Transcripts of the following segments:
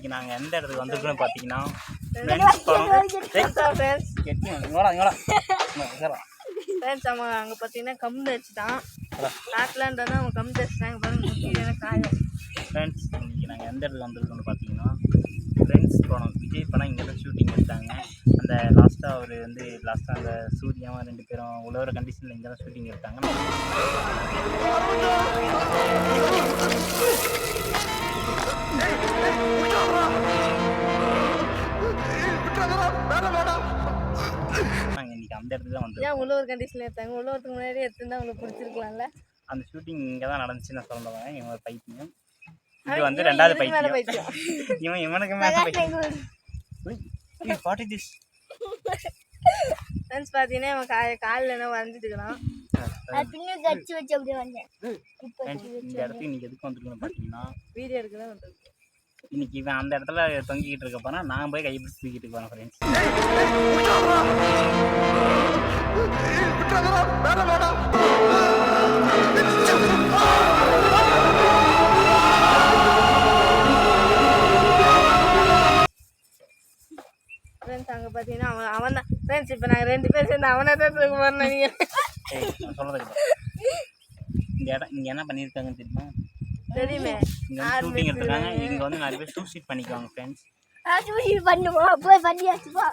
இன்னைக்கு நாங்கள் எந்த இடத்துக்கு வந்திருக்கோம்னு பார்த்தீங்கன்னா அங்கே பார்த்தீங்கன்னா கம்பு வச்சுட்டான் காட்டலான்றதான் அவன் கம்பு வச்சுட்டாங்க பாருங்க காயம். ஃப்ரெண்ட்ஸ் இன்னைக்கு நாங்கள் எந்த இடத்துக்கு வந்திருக்கோம்னு பார்த்தீங்கன்னா ஃப்ரெண்ட்ஸ் படம் விஜய் படம் இங்கே தான் ஷூட்டிங் எடுத்தாங்க. அந்த லாஸ்ட்டாக அவர் வந்து லாஸ்ட்டாக அந்த சூர்யாவும் 2 பேரும் உழவுற கண்டிஷனில் இங்கே தான் ஷூட்டிங் எடுத்தாங்க. நாங்கள் இன்னைக்கு அந்த இடத்துக்கு தான் வந்தோம். ஏன் உழவுற கண்டிஷனில் எடுத்தாங்க? உழவுறதுக்கு முன்னாடி எடுத்துருந்தா உங்களுக்கு பிடிச்சிருக்கலாம்ல. அந்த ஷூட்டிங் இங்கே தான் நடந்துச்சு. நான் சொல்லுவேன் இவன் ஒரு பைத்தியம். இது வந்து 2வது பைத்தியம். இவனுக்கு மேலே ஃப்ரெண்ட்ஸ் பார்த்தீங்கன்னா அவன் காலில் என்ன வரைஞ்சிட்டுக்கிறான். இந்த இடத்துக்கு இன்னைக்கு எதுக்கு வந்துருக்கோம்னு பார்த்தீங்கன்னா வீடியோ எடுக்க தான் வந்துருக்கு. இன்னைக்கு இவன் அந்த இடத்துல தொங்கிக்கிட்டு இருக்க போனா நான் போய் கைப்பிடிச்சு தூக்கிட்டு போறேன் ஃப்ரெண்ட்ஸ். ஃப்ரெண்ட்ஸ் அங்கே பார்த்தீங்கன்னா அவன் தான் ஃப்ரெண்ட்ஸ். இப்போ நாங்கள் 2 பேர் சேர்ந்து அவனை தான் தூக்க போகிறோம். நீங்கள் சொல்றதுக்கு இந்த இடம் இங்கே என்ன பண்ணியிருக்காங்கன்னு தெரியுமா? தெரியுமே. இங்கே ஷூட்டிங் எடுத்துருக்காங்க. இங்கே வந்து நிறைய பேர் சூசைட் பண்ணிக்குவாங்க ஃப்ரெண்ட்ஸ். பண்ணுவோம் போய் பண்ணியாச்சுப்பா.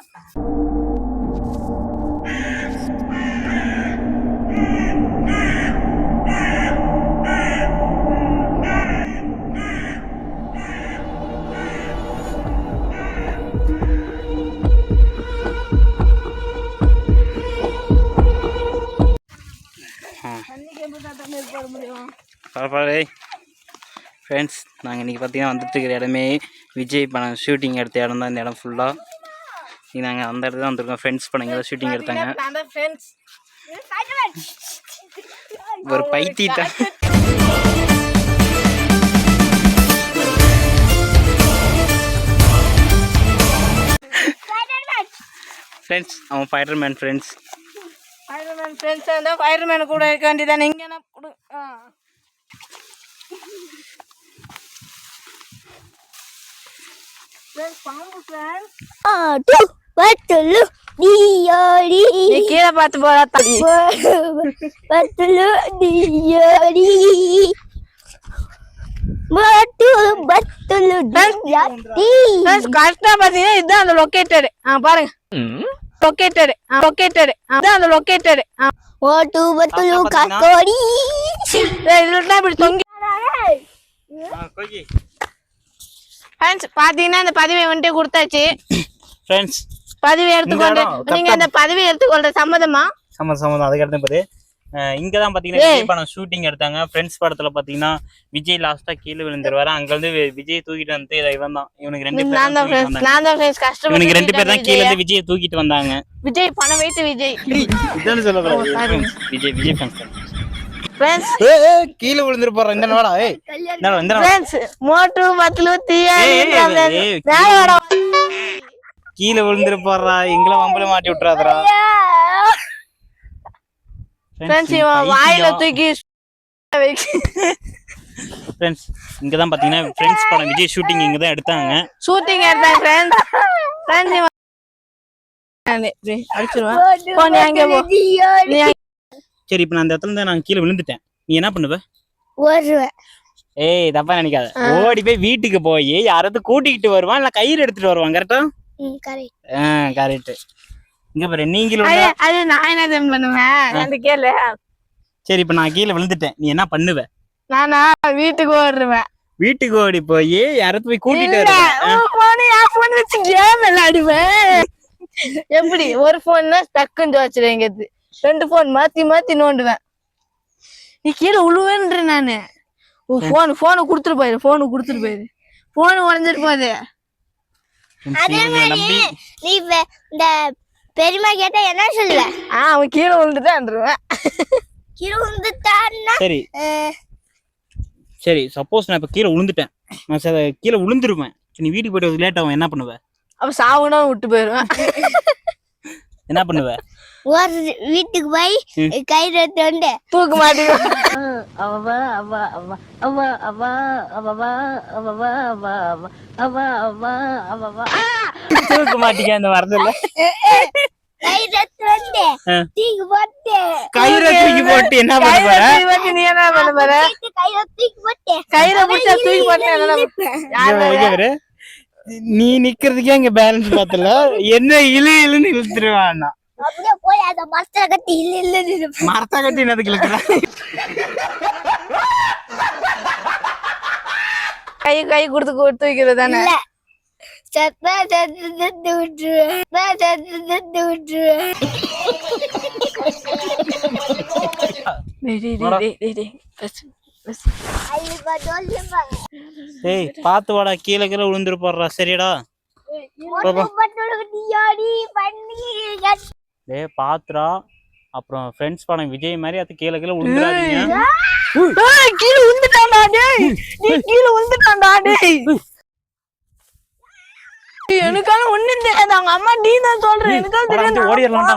பரவாயில்ல ஃப்ரெண்ட்ஸ். நாங்கள் இன்றைக்கி பார்த்தீங்கன்னா வந்துட்டு இருக்கிற இடமே விஜய் படம் ஷூட்டிங் எடுத்த இடம் தான். இந்த இடம் ஃபுல்லாக இங்கே நாங்கள் அந்த இடத்துல தான் வந்துருக்கோம். ஃப்ரெண்ட்ஸ் படம் இங்கே தான் ஷூட்டிங் எடுத்தாங்க. ஒரு பைத்திட்ட ஃப்ரெண்ட்ஸ் அவன் ஃபைடர்மேன் ஃப்ரெண்ட்ஸ். ஃபைடர்மேன் ஃப்ரெண்ட்ஸாக இருந்தால் ஃபைடர்மேன் கூட இருக்க வேண்டியதானே. இங்கே என்ன கொடு கீழே பார்த்து போறா தள்ளி கரெக்டா பாத்தீங்கன்னா இதுதான் அந்த லொக்கேட்டர். பாருங்க லொக்கேட்டர் லொக்கேட்டர் அதான் அந்த லொக்கேட்டர். இதுல இப்படி தொங்கி பாத்தீங்கன்னா இந்த பதவியை வந்துட்டு கொடுத்தாச்சு ஃப்ரெண்ட்ஸ். பதவி எடுத்துக்கொண்டு நீங்க அந்த பதவி எடுத்துக்கொள்ற சம்மதமா? சம்மதம். அதுக்கு அடுத்த போது இங்க தான் பாத்தீங்கன்னா விஜய் படம் ஷூட்டிங் எடுத்தாங்க. ஃப்ரெண்ட்ஸ் படத்துல பாத்தீங்கன்னா விஜய் லாஸ்டா கீழே விழுந்துருவாரு. அங்க வந்து விஜய் தூக்கிட்டு வந்து இவன் தான். இவனுக்கு 2 பேர் தான் கீழே இருந்து விஜய் தூக்கிட்டு வந்தாங்க. விஜய் பணம் வைத்து விஜய் இதான் சொல்லக்கூடாது. விஜய் விஜய் கீழே விழுந்துரு போற இந்த நாடா. மோட்டு பத்துல கீழே விழுந்துரு போறா. எங்களை வம்பல மாட்டி விட்டுறாதரா. வாயில தூக்கி ஃப்ரெண்ட்ஸ் இங்க தான் பாத்தீங்கன்னா ஃப்ரெண்ட்ஸ் படம் விஜய் ஷூட்டிங் இங்க தான் எடுத்தாங்க. ஷூட்டிங் எடுத்தாங்க ஃப்ரெண்ட்ஸ். சரி இப்போ நான் அந்த இடத்துல நான் கீழே விழுந்துட்டேன். நீ என்ன பண்ணுவ? ஏய் தப்பா நினைக்காத. ஓடி போய் வீட்டுக்கு போய் யாராவது கூட்டிக்கிட்டு வருவான் இல்ல கயிறு எடுத்துட்டு வருவான். கரெக்டா? கரெக்ட். இங்க பாரு நீங்களும் அது நான் என்ன பண்ணுவேன் கேளு. சரி இப்ப நான் கீழே விழுந்துட்டேன். நீ என்ன பண்ணுவ? நானா வீட்டுக்கு ஓடுவேன். வீட்டுக்கு ஓடி போய் யாராவது போய் கூட்டிட்டு விளையாடுவேன். எப்படி ஒரு போன்னா டக்குன்னு வச்சிருவேன். 2 போன் மாத்தி மாத்தி நோண்டுவேன். நீ கீழே உழுவேன்ற நானு. போனை குடுத்துட்டு போயிரு. போன் உடஞ்சிட்டு போகுது. நீ இந்த பெரியமா கேட்டா என்ன சொல்லுவ? அவன் கீழே விழுந்துட்டான்ருவேன். கீழே விழுந்துட்டான்னா சரி சப்போஸ் நான் இப்ப கீழே விழுந்துட்டேன். நான் கீழே விழுந்துருவேன். நீ வீட்டுக்கு போயிட்டு லேட் ஆகும். என்ன பண்ணுவ? அப்ப சாவுனா விட்டு போயிருவேன். என்ன பண்ணுவ? ஒரு வீட்டுக்கு போய் கயிறு எடுத்து வந்து தூக்க மாட்டீங்க. தூக்க மாட்டீங்க அந்த வரதுல கயிறு எடுத்து வந்து தூக்கி போட்டு கயிறை தூக்கி போட்டு என்ன பண்ண போற? கயிறை தூக்கி நீ என்ன பண்ண போற? கயிறை தூக்கி போட்டு கயிறை பிடிச்சா தூக்கி போட்டு இங்க பாரு, நீ நிக்கிறதுக்கே இங்க பேலன்ஸ் பார்த்தல, என்ன இழுன்னு இழுத்துருவான். அப்படியே போய் அந்த மரத்தை கட்டி இல்ல மரத்தை கட்டி என்னதுக்கு இழுக்கிற? கை கொடுத்து தூக்கிறது தானே. இல்ல சத்தா சத்து விட்டுருவேன் சத்து விட்டுருவேன். ஏய் பாத்து வாடா, கீழே கீழே விழுந்துரு போடுறா. சரிடா டேய் பாத்துடா. அப்புறம் ஃப்ரெண்ட்ஸ் படம் விஜய் மாதிரி அது கீழே கீழே விழுந்துடாதீங்க. கீழே விழுந்துட்டான்டா டேய். நீ கீழே விழுந்துட்டான்டா டேய். எனக்கான ஒண்ணு தெரியாது. அவங்க அம்மா நீ தான் சொல்ற. எனக்கான தெரியாது. ஓடிடலாம்டா.